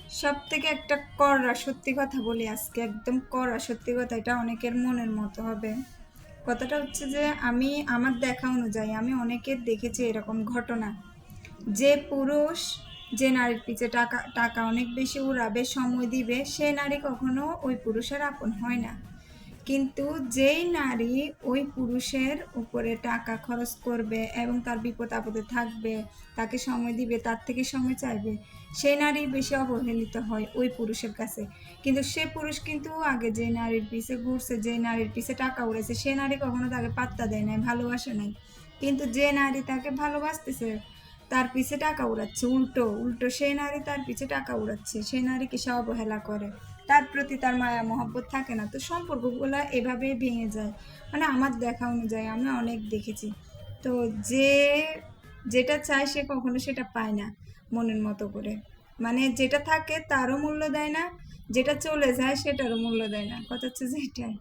সবথেকে একটা কড়া সত্যি কথা বলি আজকে, একদম কড়া সত্যি কথা, এটা অনেকের মনের মতো হবে। কথাটা হচ্ছে যে আমি আমার দেখা অনুযায়ী আমি অনেকের দেখেছি এরকম ঘটনা, যে পুরুষ যে নারীর পিছে টাকা টাকা অনেক বেশি উড়াবে, সময় দিবে, সে নারী কখনো ওই পুরুষের আপন হয় না। কিন্তু যেই নারী ওই পুরুষের উপরে টাকা খরচ করবে এবং তার বিপদ আপদে থাকবে, তাকে সময় দিবে, তার থেকে সময় চাইবে, সেই নারী বেশি অবহেলিত হয় ওই পুরুষের কাছে। কিন্তু সে পুরুষ কিন্তু আগে যে নারীর পিছে ঘুরছে, যে নারীর পিছে টাকা উড়েছে, সে নারী কখনো তাকে পাত্তা দেয় নাই, ভালোবাসে নাই। কিন্তু যে নারী তাকে ভালোবাসতেছে, তার পিছে টাকা উড়াচ্ছে, উল্টো উল্টো সেই নারী তার পিছে টাকা উড়াচ্ছে, সেই নারীকে সে অবহেলা করে, তার প্রতি তার মায়া মহব্বত থাকে না। তো সম্পর্কগুলো এভাবেই ভেঙে যায়। মানে আমার দেখা অনুযায়ী আমি অনেক দেখেছি। তো যে যেটা চায় সে কখনো সেটা পায় না মনের মতো করে। মানে যেটা থাকে তারও মূল্য দেয় না, যেটা চলে যায় সেটারও মূল্য দেয় না। কথা হচ্ছে যে এটাই।